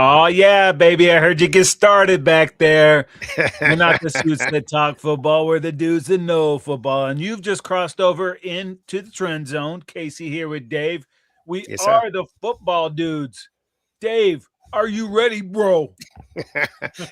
Oh, yeah, baby. I heard you get started back there. We're not the suits that talk football. We're the dudes that know football. And you've just crossed over into the trend zone. Casey here with Dave. We Yes, sir. are the football dudes. Dave, are you ready, bro?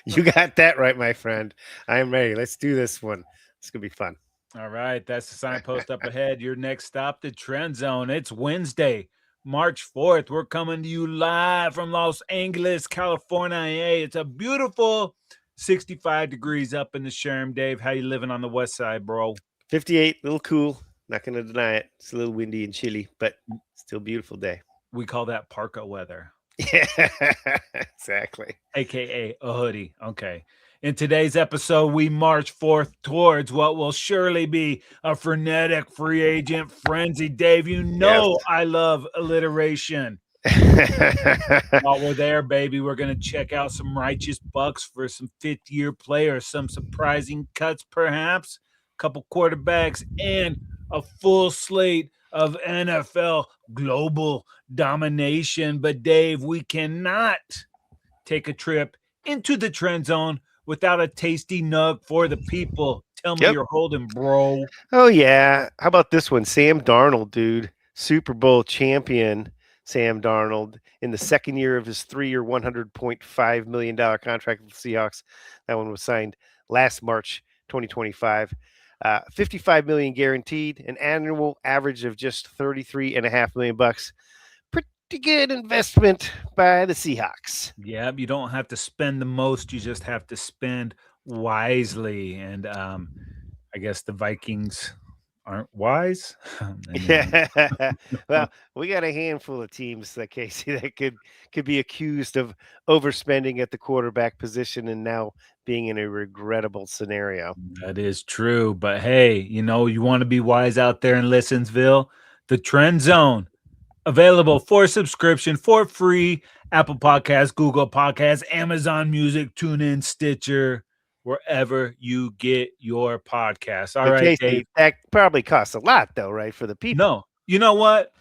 You got that right, my friend. I am ready. Let's do this one. It's gonna be fun. All right, that's the signpost up ahead. Your next stop, the Trend Zone. It's Wednesday, March 4th. We're coming to you live from Los Angeles, California. Hey, it's a beautiful 65 degrees up in the Sherm. Dave, how you living on the west side, bro? 58, a little cool. Not gonna deny it. It's a little windy and chilly, but still beautiful day. We call that parka weather, Yeah, exactly. aka a hoodie. Okay. In today's episode, we march forth towards what will surely be a frenetic free agent frenzy. Dave, you Yes. know I love alliteration. While we're there, baby, we're going to check out some righteous bucks for some fifth-year players, some surprising cuts, perhaps, a couple quarterbacks, and a full slate of NFL global domination. But, Dave, we cannot take a trip into the trend zone without a tasty nug for the people. Tell me Yep. you're holding, bro. Oh yeah. How about this one? Sam Darnold, dude. Super Bowl champion Sam Darnold in the second year of his 3-year, $100.5 million contract with the Seahawks. That one was signed last March 2025. 55 million guaranteed, an annual average of just 33.5 million bucks. Pretty good investment by the Seahawks. Yeah, you don't have to spend the most, you just have to spend wisely. And I guess the Vikings aren't wise. Yeah. Well, we got a handful of teams that Casey that could be accused of overspending at the quarterback position and now being in a regrettable scenario. That is true. But hey, you want to be wise out there in Listensville? The Trend Zone, available for subscription for free. Apple Podcasts, Google Podcasts, Amazon Music, TuneIn, Stitcher, wherever you get your podcasts. All But right, Dave. Casey, that probably costs a lot though, right? For the people. No, you know what?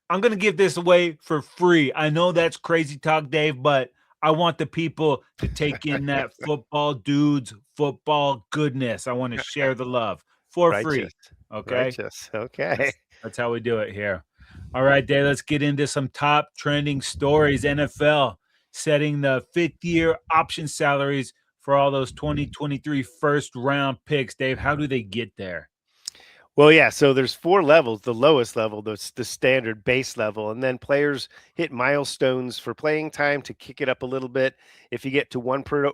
I'm going to give this away for free. I know that's crazy talk, Dave, but I want the people to take in that football dudes, football goodness. I want to share the love for free. Righteous. Okay. Righteous. Okay. That's how we do it here. All right, Dave, let's get into some top trending stories. NFL setting the fifth-year option salaries for all those 2023 first-round picks. Dave, how do they get there? Well, yeah. So there's 4 levels. The lowest level, the standard base level, and then players hit milestones for playing time to kick it up a little bit. If you get to one Pro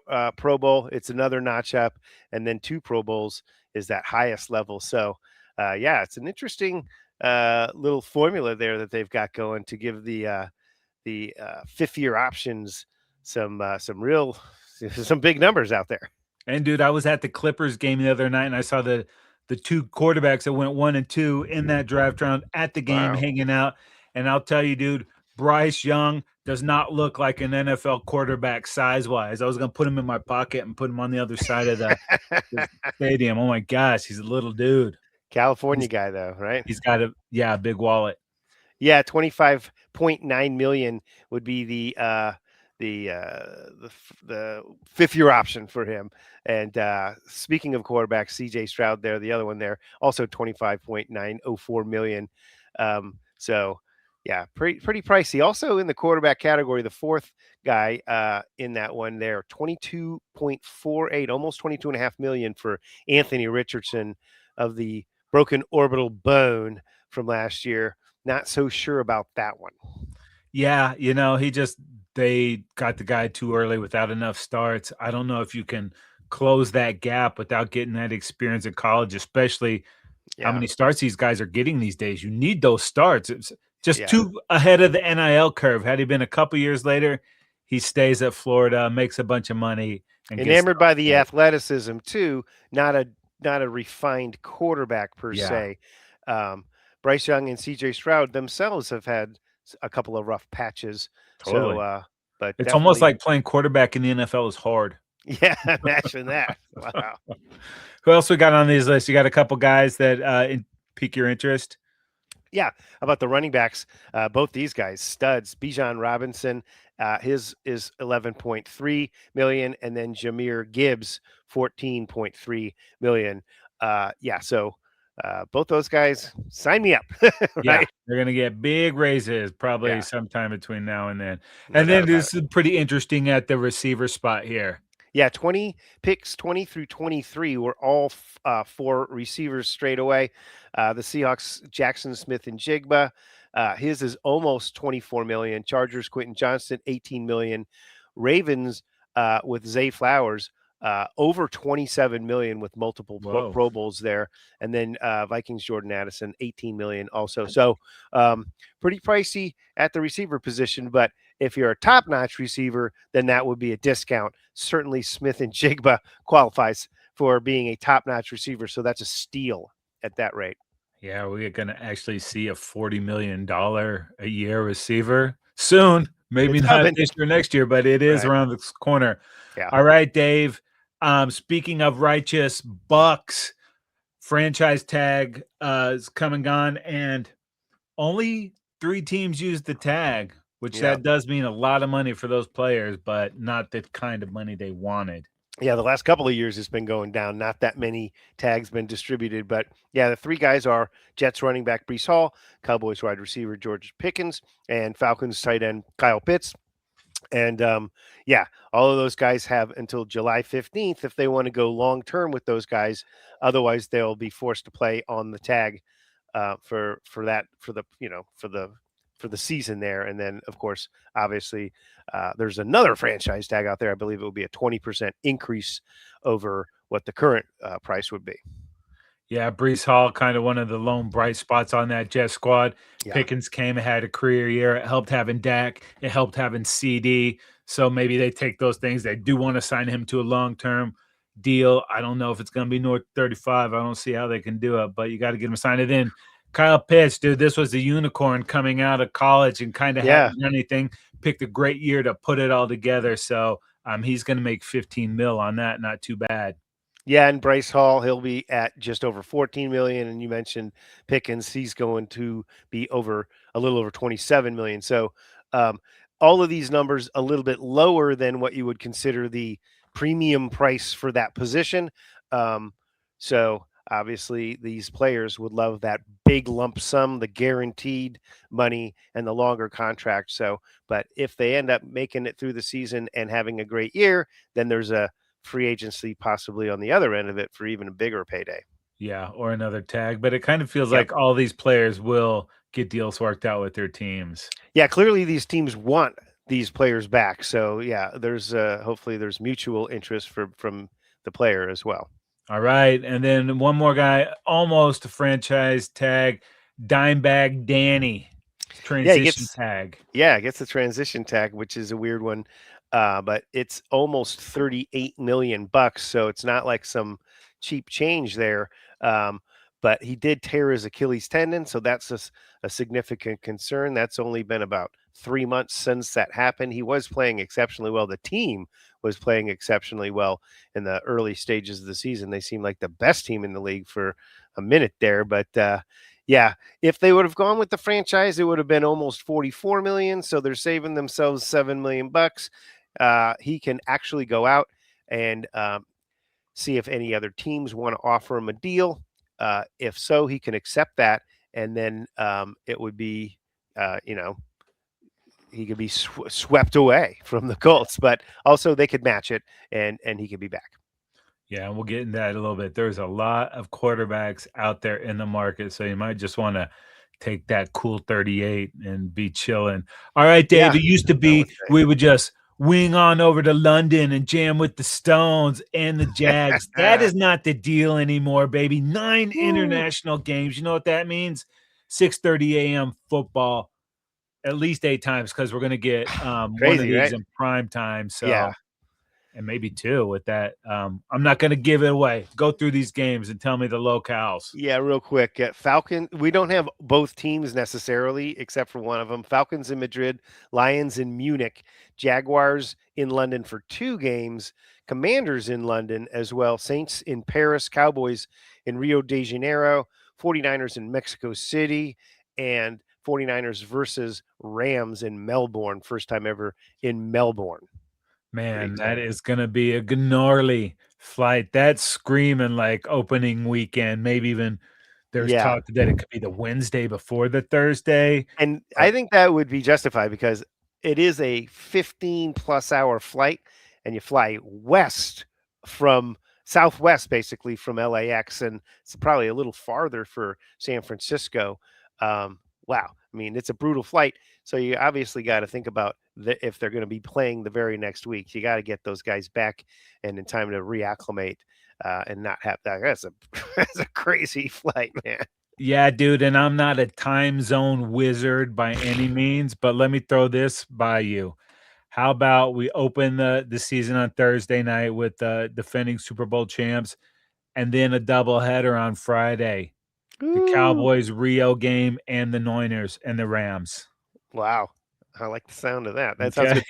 Bowl, it's another notch up, and then 2 Pro Bowls is that highest level. So, yeah, it's an interesting little formula there that they've got going to give the fifth-year options some real some big numbers out there. And dude, I was at the Clippers game the other night, and I saw the 2 quarterbacks that went 1 and 2 in that draft round at the game Wow. hanging out. And I'll tell you, dude, Bryce Young does not look like an NFL quarterback size-wise. I was going to put him in my pocket and put him on the other side of the stadium. Oh my gosh, he's a little dude. California guy though, right? He's got a big wallet. Yeah, 25.9 million would be the fifth-year option for him. And speaking of quarterbacks, CJ Stroud there, the other one there, also 25.904 million. So yeah, pretty pricey. Also in the quarterback category, the fourth guy in that one there, 22.48, almost 22.5 million for Anthony Richardson of the broken orbital bone from last year. Not so sure about that one. Yeah, they got the guy too early without enough starts. I don't know if you can close that gap without getting that experience in college, especially how many starts these guys are getting these days. You need those starts. It's just too ahead of the NIL curve. Had he been a couple years later, he stays at Florida, makes a bunch of money, and enamored by the athleticism too. Not a refined quarterback per se. Bryce Young and CJ Stroud themselves have had a couple of rough patches. Totally. So, but it's almost like playing quarterback in the NFL is hard. Yeah, imagine that. Wow. Who else we got on these lists? You got a couple guys that pique your interest? Yeah, how about the running backs? Both these guys, studs. Bijan Robinson, his is 11.3 million, and then Jameer Gibbs, 14.3 million. Yeah, so both those guys, sign me up, Yeah, right? they're gonna get big raises probably Yeah, sometime between now and then. no And doubt then about it. this is pretty interesting at the receiver spot here. Yeah, 20 picks, 20 through 23 were all for receivers straight away. The Seahawks, Jackson Smith and Jigba. His is almost 24 million. Chargers, Quentin Johnston, 18 million. Ravens with Zay Flowers, over 27 million with multiple Whoa. Pro Bowls there. And then Vikings, Jordan Addison, 18 million also. So pretty pricey at the receiver position, but if you're a top-notch receiver, then that would be a discount. Certainly, Smith and Jigba qualifies for being a top-notch receiver, so that's a steal at that rate. Yeah, we're gonna actually see a $40 million a year receiver soon. Maybe It's not coming, this year, next year, but it is right? around the corner. Yeah, All right, Dave. Speaking of righteous bucks, franchise tag is come and gone, and only 3 teams used the tag, which yeah, that does mean a lot of money for those players, but not the kind of money they wanted. yeah. The last couple of years, it's been going down. Not that many tags been distributed, but yeah, the three guys are Jets running back Brees Hall, Cowboys wide receiver George Pickens, and Falcons tight end Kyle Pitts. And yeah, all of those guys have until July 15th if they want to go long term with those guys. Otherwise, they'll be forced to play on the tag for that for the for the season there. And then, of course, obviously, there's another franchise tag out there. I believe it will be a 20% increase over what the current price would be. Yeah, Brees Hall, kind of one of the lone bright spots on that Jet squad. Yeah. Pickens came and had a career year. It helped having Dak. It helped having CD. So maybe they take those things. They do want to sign him to a long term deal. I don't know if it's going to be north 35. I don't see how they can do it, but you got to get him signed it in. Kyle Pitts, dude, this was the unicorn coming out of college and kind of Yeah. hadn't done anything. Picked a great year to put it all together. So he's going to make 15 mil on that. Not too bad. Yeah, and Bryce Hall, he'll be at just over 14 million. And you mentioned Pickens, he's going to be over a little over 27 million. So all of these numbers a little bit lower than what you would consider the premium price for that position. So obviously these players would love that big lump sum, the guaranteed money and the longer contract. So, but if they end up making it through the season and having a great year, then there's a free agency possibly on the other end of it for even a bigger payday. Yeah, or another tag, but it kind of feels Yep. like all these players will get deals worked out with their teams. Yeah, clearly these teams want these players back. So yeah, there's hopefully there's mutual interest from the player as well. All right, and then one more guy, almost a franchise tag, Dimebag Danny, Yeah, he transition gets tag. Yeah, it gets the transition tag, which is a weird one. But it's almost 38 million bucks, so it's not like some cheap change there. Um, but he did tear his Achilles tendon, so that's a significant concern. That's only been about 3 months since that happened. He was playing exceptionally well. The team was playing exceptionally well in the early stages of the season. They seemed like the best team in the league for a minute there, but yeah, if they would have gone with the franchise, it would have been almost 44 million. So they're saving themselves 7 million bucks. He can actually go out and see if any other teams want to offer him a deal. If so, he can accept that, and then it would be, he could be swept away from the Colts. But also they could match it, and he could be back. Yeah, and we'll get into that a little bit. There's a lot of quarterbacks out there in the market, so you might just want to take that cool 38 and be chilling. All right, Dave, Yeah, it used to I would be we would just wing on over to London and jam with the Stones and the Jags. That say. is not the deal anymore, baby. 9 Woo. international games. You know what that means? 6:30 a.m. football at least 8 times because we're going to get one of Crazy, these right? in prime time. Yeah. So and maybe 2 with that. I'm not gonna give it away. Go through these games and tell me the locales. Yeah, real quick. Falcon, we don't have both teams necessarily, except for one of them. Falcons in Madrid, Lions in Munich, Jaguars in London for 2 games, Commanders in London as well, Saints in Paris, Cowboys in Rio de Janeiro, 49ers in Mexico City, and 49ers versus Rams in Melbourne. First time ever in Melbourne. Pretty Man, that exciting. is gonna be a gnarly flight. That's screaming like opening weekend. Maybe even there's Yeah. talk that it could be the Wednesday before the Thursday. And I But think that would be justified because it is a 15 plus hour flight and you fly west from southwest basically from LAX, and it's probably a little farther for San Francisco. Wow. I mean, it's a brutal flight. So you obviously got to think about if they're going to be playing the very next week. You got to get those guys back and in time to reacclimate and not have that. That's a that's a crazy flight, man. yeah, dude, and I'm not a time zone wizard by any means, but let me throw this by you. How about we open the season on Thursday night with the defending Super Bowl champs and then a doubleheader on Friday? The Ooh. Cowboys Rio game and the Niners and the Rams. Wow. I like the sound of that. That sounds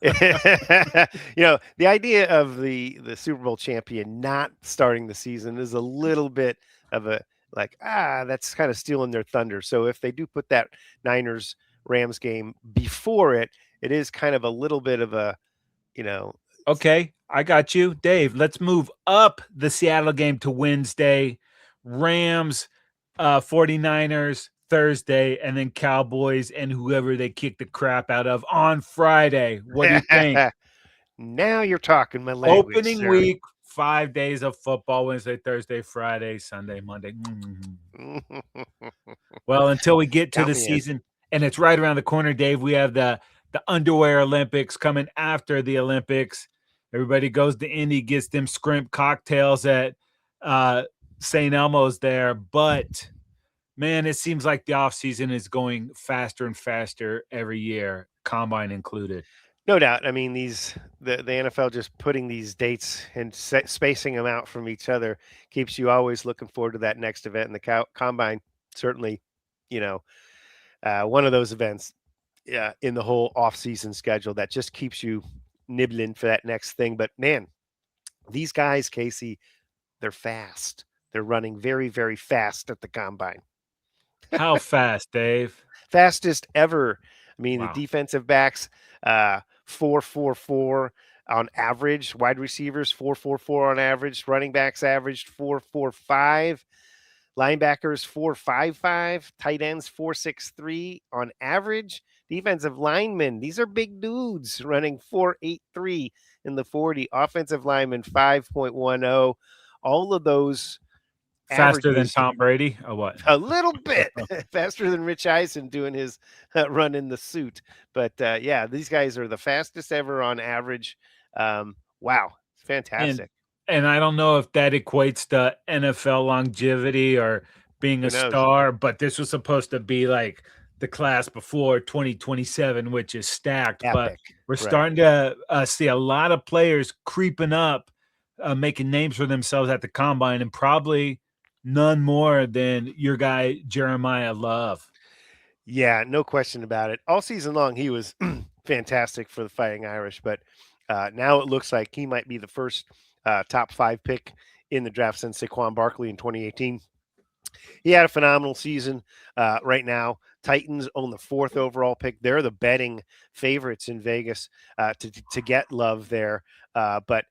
Okay. good. The idea of the Super Bowl champion not starting the season is a little bit of a like, that's kind of stealing their thunder. So if they do put that Niners Rams game before it, it is kind of a little bit of a, you know, Okay, I got you. Dave, let's move up the Seattle game to Wednesday. Rams, 49ers Thursday, and then Cowboys and whoever they kick the crap out of on Friday. What do you think? now you're talking my language, Opening sir. week, 5 days of football, Wednesday, Thursday, Friday, Sunday, Monday. Well, until we get to Count the me in. season, and it's right around the corner, Dave, we have the underwear Olympics coming after the Olympics. Everybody goes to Indy, gets them scrimp cocktails at St. Elmo's there. But man, it seems like the offseason is going faster and faster every year, combine included. No doubt. I mean, the NFL just putting these dates and spacing them out from each other keeps you always looking forward to that next event. And the combine certainly, you know, one of those events in the whole off-season schedule that just keeps you nibbling for that next thing. But man, these guys, Casey, they're fast. They're running very, very fast at the combine. How fast, Dave? Fastest ever. I mean, the Wow. defensive backs, 4.44 on average. Wide receivers, 4.44 on average. Running backs averaged 4.45. Linebackers, 4.55. Tight ends, 4.63 on average. Defensive linemen, these are big dudes running 4.83 in the 40. Offensive linemen, 5.10. All of those Faster than averages Tom Brady or what? a little bit faster than Rich Eisen doing his run in the suit. But yeah, these guys are the fastest ever on average. Wow, And fantastic. and I don't know if that equates to NFL longevity or being Who a knows? star, but this was supposed to be like the class before 2027, which is stacked. But Epic, we're right? starting to see a lot of players creeping up, making names for themselves at the combine, and probably none more than your guy Jeremiah Love. Yeah, no question about it. All season long, he was fantastic for the Fighting Irish, but now it looks like he might be the first top 5 pick in the draft since Saquon Barkley in 2018. He had a phenomenal season. Right now, Titans own the 4th overall pick. They're the betting favorites in Vegas to get Love there, but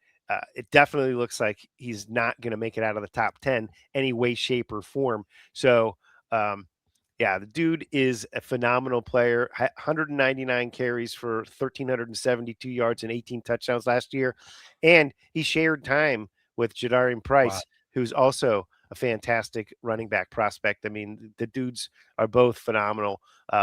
it definitely looks like he's not going to make it out of the top 10 any way, shape, or form. So, yeah, the dude is a phenomenal player. 199 carries for 1,372 yards and 18 touchdowns last year, and he shared time with Jadarian Wow. Price, who's also a fantastic running back prospect. I mean, the dudes are both phenomenal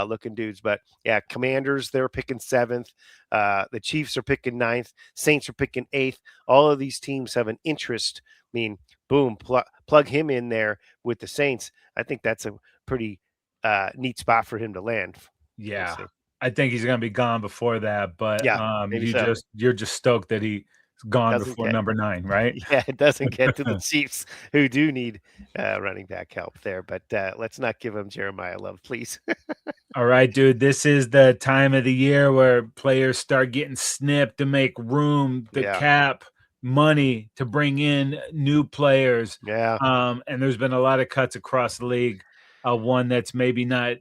looking dudes. But yeah, Commanders, they're picking 7th. The Chiefs are picking 9th. Saints are picking 8th. All of these teams have an interest. I mean, boom, plug him in there with the Saints. I think that's a pretty neat spot for him to land. We'll Yeah. see. I think he's gonna be gone before that, but, Yeah, maybe you so. just you're just stoked that he's gone Doesn't before get number 9, right? Yeah, it doesn't get to the Chiefs who do need running back help there. But let's not give him Jeremiah Love, please. All right, dude, this is the time of the year where players start getting snipped to make room, the Yeah, cap money to bring in new players, yeah. and there's been a lot of cuts across the league. one that's maybe not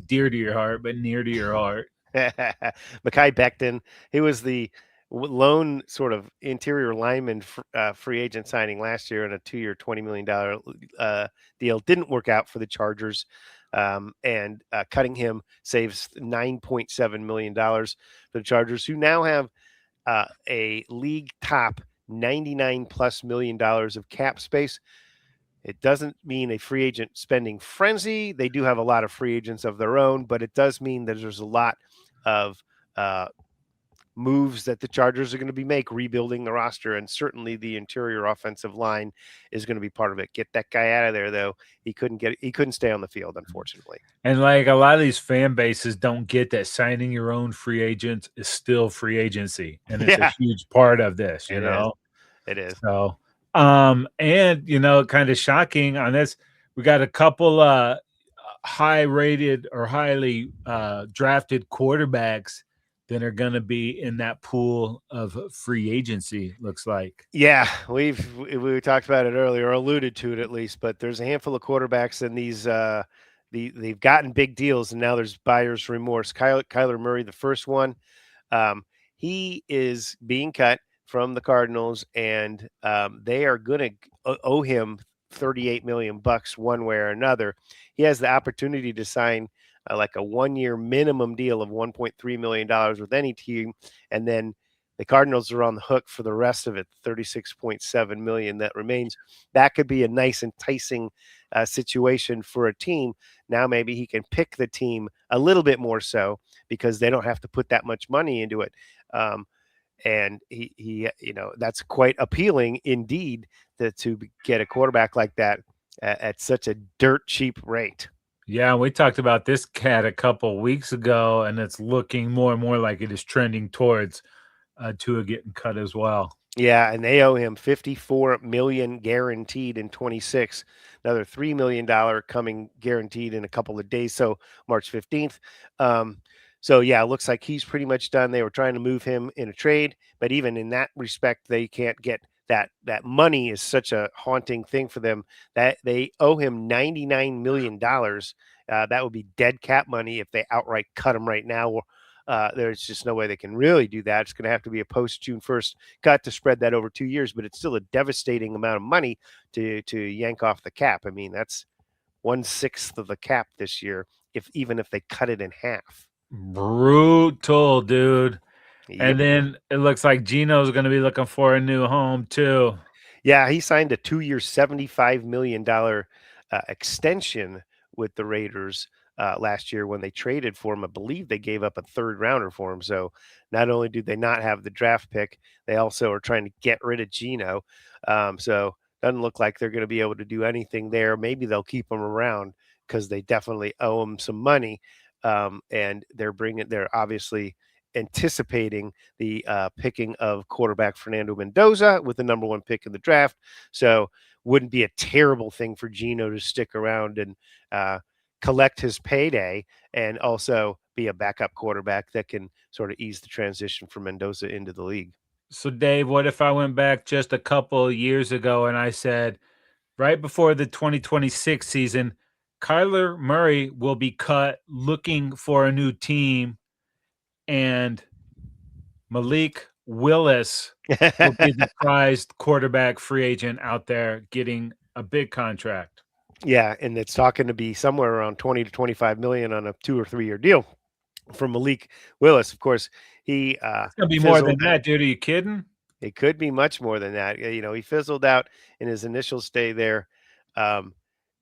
dear to your heart, but near to your heart. Mekhi Becton, he was the lone sort of interior lineman free agent signing last year in a 2-year, $20 million deal. Didn't work out for the Chargers. And cutting him saves $9.7 million for the Chargers, who now have a league top 99 plus $1 million of cap space. It doesn't mean a free agent spending frenzy. They do have a lot of free agents of their own, but it does mean that there's a lot of uh, moves that the Chargers are going to be rebuilding the roster, and certainly the interior offensive line is going to be part of it. Get that guy out of there, though. He couldn't stay on the field, unfortunately. And like a lot of these fan bases don't get that signing your own free agents is still free agency, and it's a Yeah, huge part of this, you it is. know. It is. So, and kind of shocking on this, we got a couple high rated or highly drafted quarterbacks that are going to be in that pool of free agency. Looks like. Yeah, we talked about it earlier, or alluded to it at least. But there's a handful of quarterbacks, and they've gotten big deals, and now there's buyer's remorse. Kyler Murray, the first one, um, he is being cut from the Cardinals, and they are going to owe him 38 million bucks one way or another. He has the opportunity to sign like a 1-year minimum deal of 1.3 million dollars with any team, and then the Cardinals are on the hook for the rest of it, 36.7 million that remains. That could be a nice, enticing situation for a team. Now maybe he can pick the team a little bit more so because they don't have to put that much money into it. And he, that's quite appealing indeed to get a quarterback like that at such a dirt cheap rate. Yeah, we talked about this cat a couple weeks ago, and it's looking more and more like it is trending towards Tua getting cut as well. Yeah, and they owe him 54 million guaranteed in 26. Another $3 million coming guaranteed in a couple of days, so March 15th. So yeah, it looks like he's pretty much done. They were trying to move him in a trade, but even in that respect, they can't get that money is such a haunting thing for them that they owe him $99 million. That would be dead cap money if they outright cut him right now. There's just no way they can really do that. It's going to have to be a post June 1st cut to spread that over 2 years, but it's still a devastating amount of money to yank off the cap. I mean, that's 1/6 of the cap this year, even if they cut it in half. Brutal, dude. Yep. And then it looks like Gino's going to be looking for a new home too. Yeah, he signed a 2-year, $75 million extension with the Raiders last year when they traded for him. I believe they gave up a third rounder for him. So not only do they not have the draft pick, they also are trying to get rid of Gino. So doesn't look like they're going to be able to do anything there. Maybe they'll keep him around because they definitely owe him some money. And they're obviously anticipating the picking of quarterback Fernando Mendoza with the number 1 pick in the draft. So wouldn't be a terrible thing for Gino to stick around and collect his payday and also be a backup quarterback that can sort of ease the transition for Mendoza into the league. So, Dave, what if I went back just a couple of years ago and I said, right before the 2026 season, Kyler Murray will be cut looking for a new team, and Malik Willis will be the prized quarterback free agent out there getting a big contract? Yeah, and it's talking to be somewhere around 20 to 25 million on a 2 or 3-year deal for Malik Willis. Of course, he It's gonna be more fizzled than out. that, dude. Are you kidding? It could be much more than that. He fizzled out in his initial stay there um,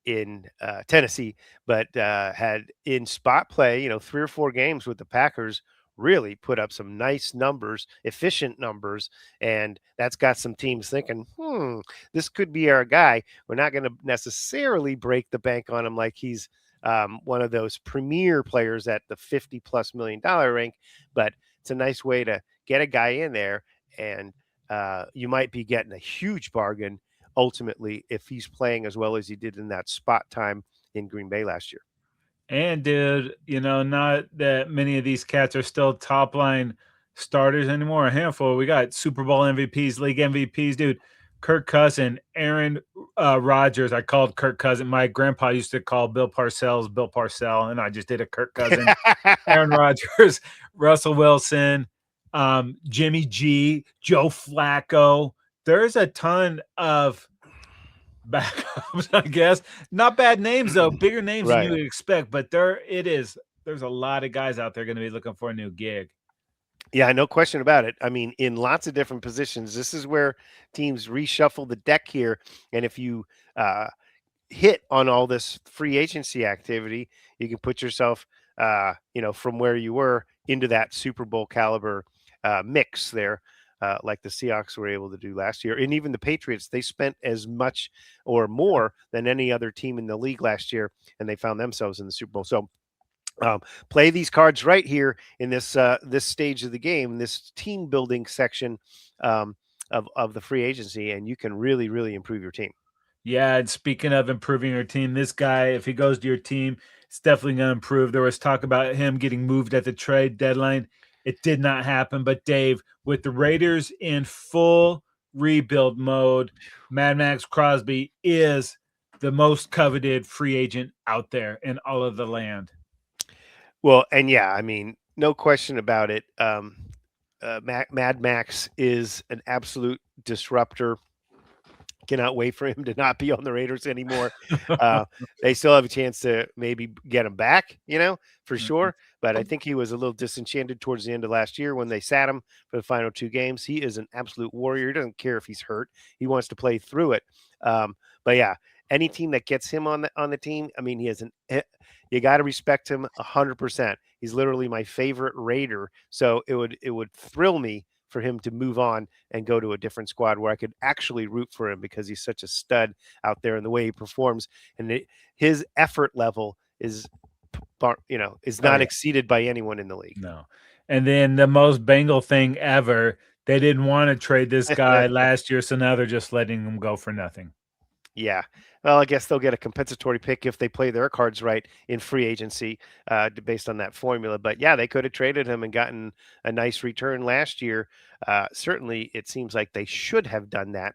in Tennessee, but had in spot play, 3 or 4 games with the Packers, really put up some nice numbers, efficient numbers, and that's got some teams thinking, this could be our guy. We're not going to necessarily break the bank on him like he's one of those premier players at the 50 plus $1 million rank, but it's a nice way to get a guy in there, and you might be getting a huge bargain ultimately if he's playing as well as he did in that spot time in Green Bay last year. And dude, not that many of these cats are still top line starters anymore. A handful. We got Super Bowl MVPs, league MVPs, dude. Kirk Cousin, Aaron Rodgers. I called Kirk Cousin. My grandpa used to call Bill Parcells Bill Parcell, and I just did a Kirk Cousin. Aaron Rodgers, Russell Wilson, Jimmy G, Joe Flacco. There's a ton of backups, I guess. Not bad names though, bigger names than you Right. would expect, but there it is. There's a lot of guys out there going to be looking for a new gig. Yeah, no question about it. I mean, in lots of different positions, this is where teams reshuffle the deck here. And if you uh, hit on all this free agency activity, you can put yourself, from where you were into that Super Bowl caliber mix there, like the Seahawks were able to do last year. And even the Patriots, they spent as much or more than any other team in the league last year, and they found themselves in the Super Bowl. So play these cards right here in this stage of the game, this team building section of the free agency, and you can really improve your team. Yeah, and speaking of improving your team, this guy, if he goes to your team, it's definitely going to improve. There was talk about him getting moved at the trade deadline. It did not happen. But Dave, with the Raiders in full rebuild mode, Mad Max Crosby is the most coveted free agent out there in all of the land. Well, and yeah, I mean, no question about it. Mad Max is an absolute disruptor. Cannot wait for him to not be on the Raiders anymore. They still have a chance to maybe get him back, for sure. But I think he was a little disenchanted towards the end of last year when they sat him for the final 2 games. He is an absolute warrior. He doesn't care if he's hurt. He wants to play through it. But yeah, any team that gets him on the team, I mean, you got to respect him 100%. He's literally my favorite Raider. So it would thrill me for him to move on and go to a different squad where I could actually root for him because he's such a stud out there in the way he performs, and his effort level is not exceeded by anyone in the league. No. And then the most Bengal thing ever, they didn't want to trade this guy last year, so now they're just letting him go for nothing. Yeah. Well, I guess they'll get a compensatory pick if they play their cards right in free agency based on that formula. But yeah, they could have traded him and gotten a nice return last year. Certainly, it seems like they should have done that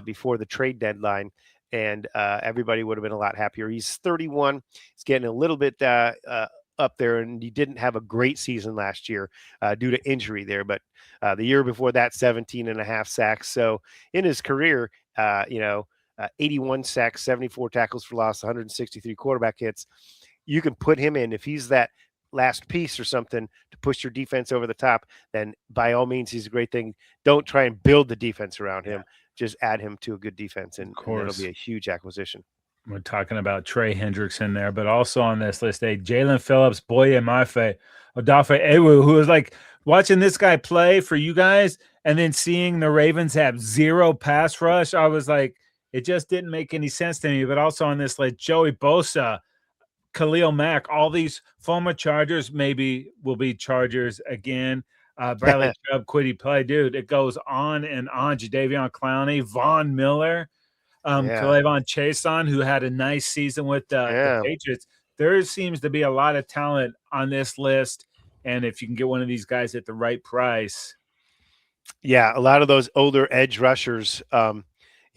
before the trade deadline, and everybody would have been a lot happier. He's 31. He's getting a little bit up there, and he didn't have a great season last year due to injury there. But the year before that, 17 and a half sacks. So in his career, 81 sacks, 74 tackles for loss, 163 quarterback hits. You can put him in if he's that last piece or something to push your defense over the top, then by all means, he's a great thing. Don't try and build the defense around him. Just add him to a good defense, and that'll be a huge acquisition. We're talking about Trey Hendrickson there, but also on this list, Jalen Phillips, Boye Mafe, Odafe Ewu, who was like watching this guy play for you guys and then seeing the Ravens have zero pass rush. I was like, it just didn't make any sense to me. But also on this list, Joey Bosa, Khalil Mack, all these former Chargers maybe will be Chargers again. Bradley Chubb, Quiddy play, dude. It goes on and on. Jadeveon Clowney, Von Miller, K'Lavon Chason, who had a nice season with the Patriots. There seems to be a lot of talent on this list, and if you can get one of these guys at the right price, yeah, a lot of those older edge rushers.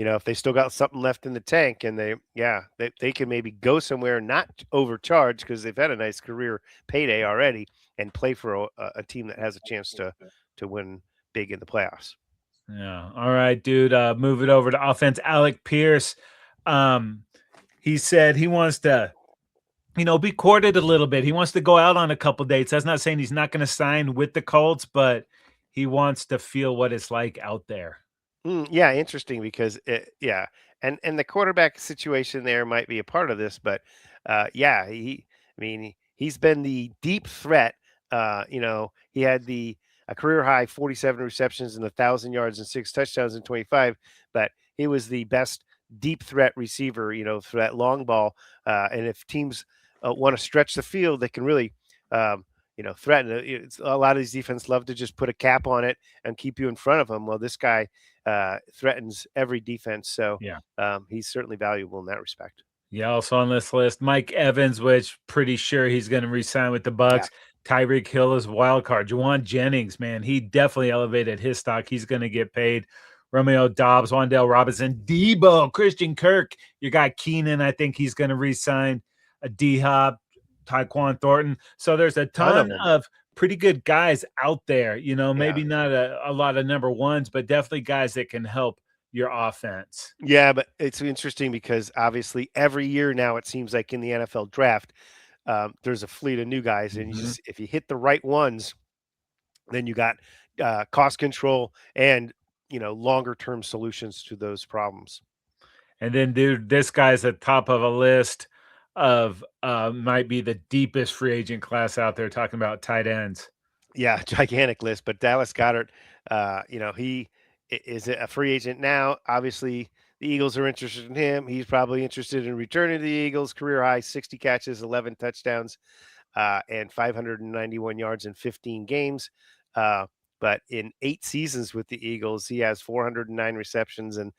If they still got something left in the tank, and they can maybe go somewhere, not overcharge because they've had a nice career payday already, and play for a team that has a chance to win big in the playoffs. Yeah. All right, dude. Move it over to offense. Alec Pierce. He said he wants to, be courted a little bit. He wants to go out on a couple dates. That's not saying he's not going to sign with the Colts, but he wants to feel what it's like out there. Yeah, interesting because and the quarterback situation there might be a part of this, but he's been the deep threat. He had a career high 47 receptions and 1,000 yards and 6 touchdowns in 25, but he was the best deep threat receiver, for that long ball. And if teams want to stretch the field, they can really threaten it. A lot of these defenses love to just put a cap on it and keep you in front of them. Well, this guy threatens every defense. So he's certainly valuable in that respect. Yeah, also on this list, Mike Evans, which pretty sure he's going to re-sign with the Bucks. Yeah. Tyreek Hill is wild card. Juwan Jennings, man, he definitely elevated his stock. He's going to get paid. Romeo Dobbs, Wandale Robinson, Debo, Christian Kirk. You got Keenan. I think he's going to re-sign a D Hop, Tyquan Thornton. So there's a Ton of ton them. of pretty good guys out there. Yeah. Maybe not a lot of number ones, but definitely guys that can help your offense. Yeah, but it's interesting because obviously every year now it seems like in the NFL draft, there's a fleet of new guys, and Mhm. if you hit the right ones, then you got cost control and longer term solutions to those problems. And then, dude, this guy's at top of a list of might be the deepest free agent class out there. Talking about tight ends. Yeah, gigantic list. But Dallas Goddard, he is a free agent now. Obviously, the Eagles are interested in him. He's probably interested in returning to the Eagles. Career high 60 catches, 11 touchdowns. And 591 yards in 15 games. But in 8 seasons with the Eagles, he has 409 receptions and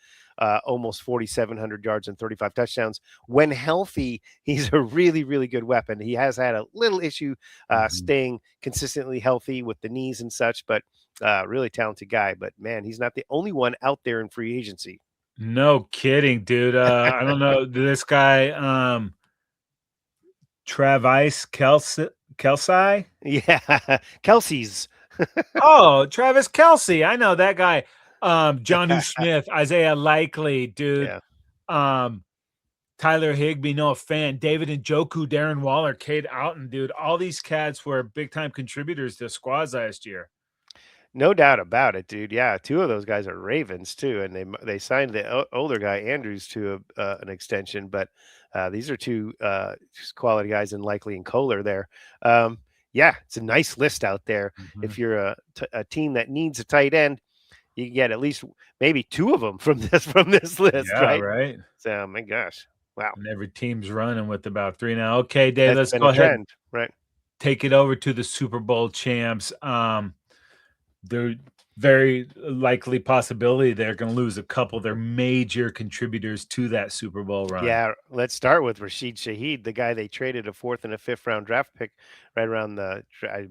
almost 4,700 yards and 35 touchdowns. When healthy, he's a really, really good weapon. He has had a little issue Mhm. staying consistently healthy with the knees and such, but really talented guy. But man, he's not the only one out there in free agency. No kidding, dude. I don't know this guy, Travis Kelsey. Yeah, Kelsey's. Oh, Travis Kelsey. I know that guy. Johnu Smith, Isaiah Likely, dude. Yeah. Um, Tyler Higbee, Noah Fant, David Njoku, Darren Waller, Cade Outen, dude. All these cats were big time contributors to squads last year. No doubt about it, dude. Yeah, two of those guys are Ravens too, and they signed the older guy Andrews to an extension. But these are two just quality guys, and Likely and Kohler there. Um, yeah, it's a nice list out there. Mhm. If you're a team that needs a tight end, you can get at least maybe two of them from this list, Yeah, right? right. So, my gosh, wow, And every team's running with about three now. Okay, Dave, that's let's been go a ahead and trend, right? take it over to the Super Bowl champs. They're very likely possibility they're going to lose a couple of their major contributors to that Super Bowl run. Yeah, let's start with Rashid Shaheed, the guy they traded a fourth and a fifth round draft pick right around I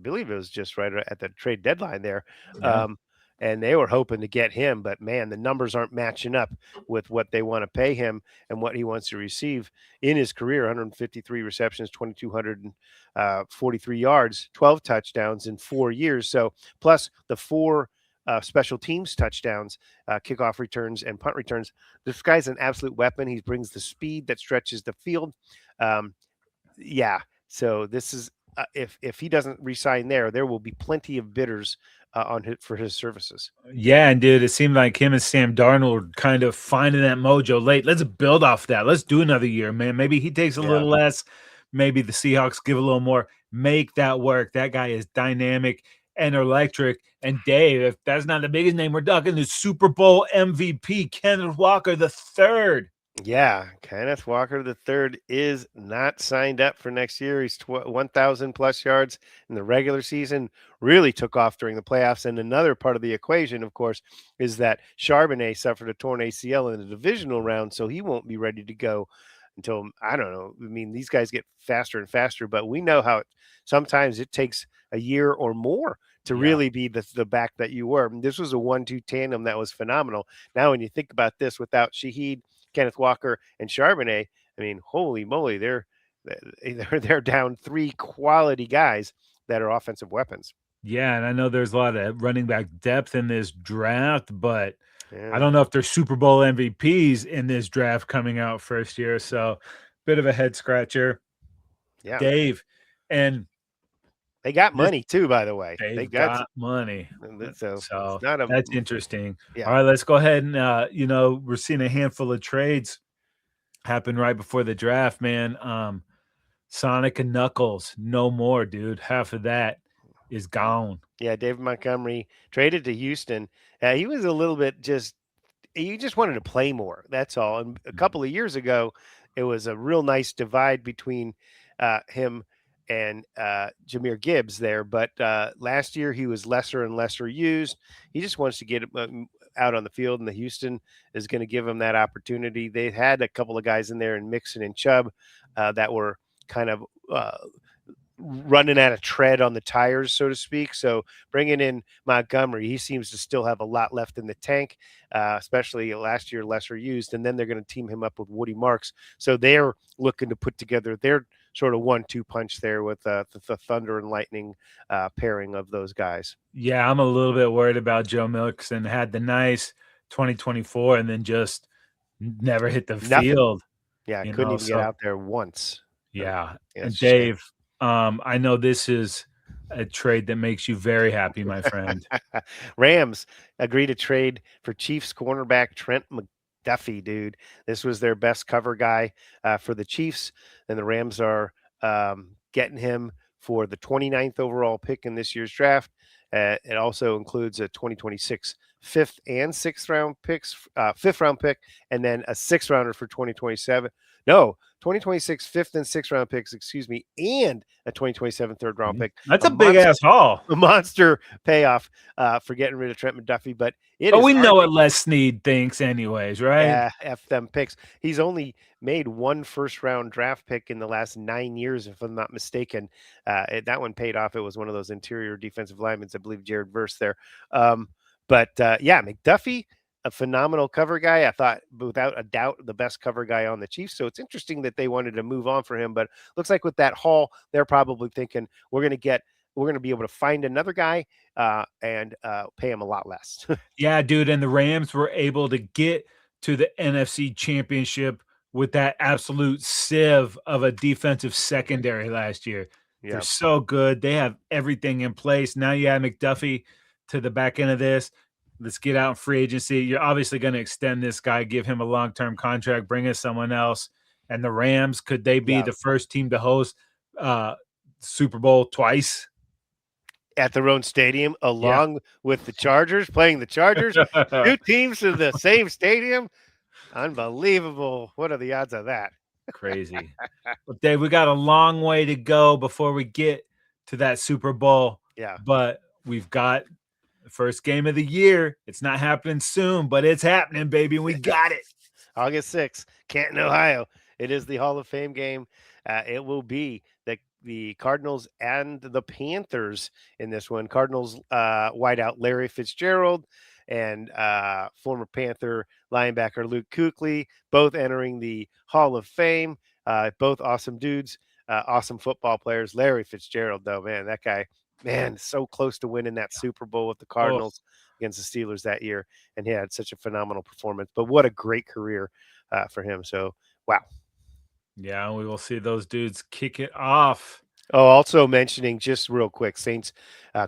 believe it was just right at the trade deadline there. Yeah. Um, and they were hoping to get him, but man, the numbers aren't matching up with what they want to pay him and what he wants to receive in his career. 153 receptions, 2,243 yards, 12 touchdowns in 4 years. So plus the four special teams touchdowns, kickoff returns, and punt returns. This guy's an absolute weapon. He brings the speed that stretches the field. Um, yeah. So this is if he doesn't resign there will be plenty of bidders for his services. Yeah, and dude, it seemed like him and Sam Darnold kind of finding that mojo late. Let's build off that. Let's do another year, man. Maybe he takes a Yeah. little less. Maybe the Seahawks give a little more. Make that work. That guy is dynamic and electric. And Dave, if that's not the biggest name, we're talking the Super Bowl MVP, Kenneth Walker the third. Yeah, Kenneth Walker the third is not signed up for next year. He's 1,000 plus yards in the regular season. Really took off during the playoffs. And another part of the equation, of course, is that Charbonnet suffered a torn ACL in the divisional round, so he won't be ready to go until I don't know. I mean, these guys get faster and faster, but we know how sometimes it takes a year or more to Yeah. really be the back that you were. And this was a 1-2 tandem that was phenomenal. Now, when you think about this, without Shaheed, Kenneth Walker, and Charbonnet, I mean, holy moly, they're down three quality guys that are offensive weapons. Yeah, and I know there's a lot of running back depth in this draft, but I Yeah, don't know if there's Super Bowl MVPs in this draft coming out first year. So, bit of a head scratcher, yeah. Dave. And They got this money too, by the way. They they've got got money. so it's So not a that's interesting. yeah. All right, let's go ahead and we're seeing a handful of trades happen right before the draft, man. Sonic and Knuckles, no more, dude. Half of that is gone. Yeah, David Montgomery traded to Houston. He was a little bit just you just wanted to play more. That's all. And a couple of years ago, it was a real nice divide between him and Jameer Gibbs there. But last year, he was lesser and lesser used. He just wants to get out on the field, and the Houston is going to give him that opportunity. They had a couple of guys in there in Mixon and Chubb that were kind of running out of tread on the tires, so to speak. So bringing in Montgomery, he seems to still have a lot left in the tank, especially last year, lesser used. And then they're going to team him up with Woody Marks. So they're looking to put together their sort of 1-2 punch there with the Thunder and Lightning pairing of those guys. Yeah, I'm a little bit worried about Joe Mixon. Had the nice 2024 and then just never hit the Nothing. field. Yeah, couldn't even get out there once. Yeah. Yeah, And Dave, I know this is a trade that makes you very happy, my friend. Rams agree to trade for Chiefs cornerback Trent McDuffie, dude. This was their best cover guy for the Chiefs, and the Rams are getting him for the 29th overall pick in this year's draft. It also includes a 2026 fifth and sixth round picks, fifth round pick, and then a sixth rounder for 2027. No, 2026 fifth and sixth round picks, excuse me, and a 2027 third round pick. That's a big ass haul. A monster payoff for getting rid of Trent McDuffie, but we know what Les Snead thinks, anyways, right? Yeah, F them picks. He's only made one first round draft pick in the last 9 years, if I'm not mistaken. That one paid off. It was one of those interior defensive linemen, I believe Jared Verse there. But McDuffie, a phenomenal cover guy. I thought, without a doubt, the best cover guy on the Chiefs. So it's interesting that they wanted to move on for him. But looks like with that haul, they're probably thinking we're going to be able to find another guy and pay him a lot less. Yeah, dude. And the Rams were able to get to the NFC Championship with that absolute sieve of a defensive secondary last year. Yeah. They're so good. They have everything in place. Now you add McDuffie to the back end of this. Let's get out in free agency. You're obviously going to extend this guy, give him a long-term contract, bring in someone else. And the Rams, could they be the first team to host Super Bowl twice? At their own stadium, along with the Chargers, playing the Chargers. 2 teams in the same stadium. Unbelievable. What are the odds of that? Crazy. But Dave, we got a long way to go before we get to that Super Bowl. Yeah. But we've got the first game of the year. It's not happening soon, but it's happening, baby. We got it. August 6th, Canton, Ohio. It is the Hall of Fame game. It will be the Cardinals and the Panthers in this one. Cardinals wideout Larry Fitzgerald and former Panther linebacker Luke Kuechly, both entering the Hall of Fame. Both awesome dudes, awesome football players. Larry Fitzgerald, though, man, that guy, so close to winning that Super Bowl with the Cardinals against the Steelers that year. And he had such a phenomenal performance. But what a great career for him. So, wow. Yeah, we will see those dudes kick it off. Oh, also mentioning just real quick, Saints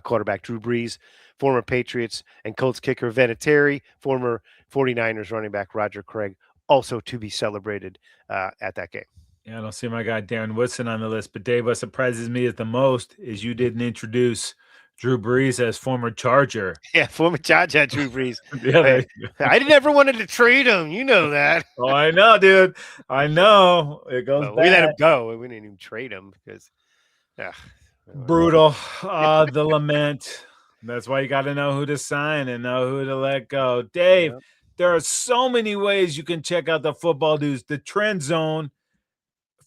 quarterback Drew Brees, former Patriots and Colts kicker Vinatieri, former 49ers running back Roger Craig, also to be celebrated at that game. Yeah, I don't see my guy Darren Woodson on the list, but Dave, what surprises me the most is you didn't introduce Drew Brees as former Charger. Yeah, former Charger Drew Brees. I never wanted to trade him. You know that. Oh, I know, dude. I know. It goes back. We let him go. We didn't even trade him because brutal. The lament. That's why you got to know who to sign and know who to let go. Dave, there are so many ways you can check out the football dudes. The TrendZone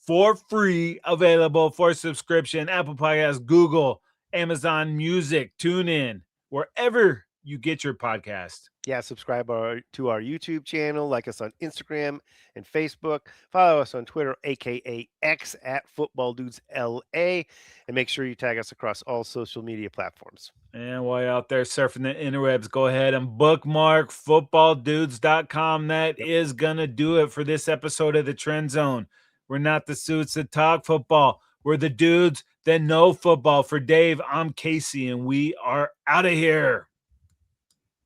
for free, available for subscription. Apple Podcasts, Google, Amazon Music, TuneIn, wherever you get your podcast. Yeah, subscribe to our YouTube channel, like us on Instagram and Facebook, follow us on Twitter, aka X @FootballDudesLA, and make sure you tag us across all social media platforms. And while you're out there surfing the interwebs, go ahead and bookmark footballdudes.com. That is gonna do it for this episode of the Trend Zone. We're not the suits that talk football. We're the dudes that know football. For Dave, I'm Casey, and we are out of here.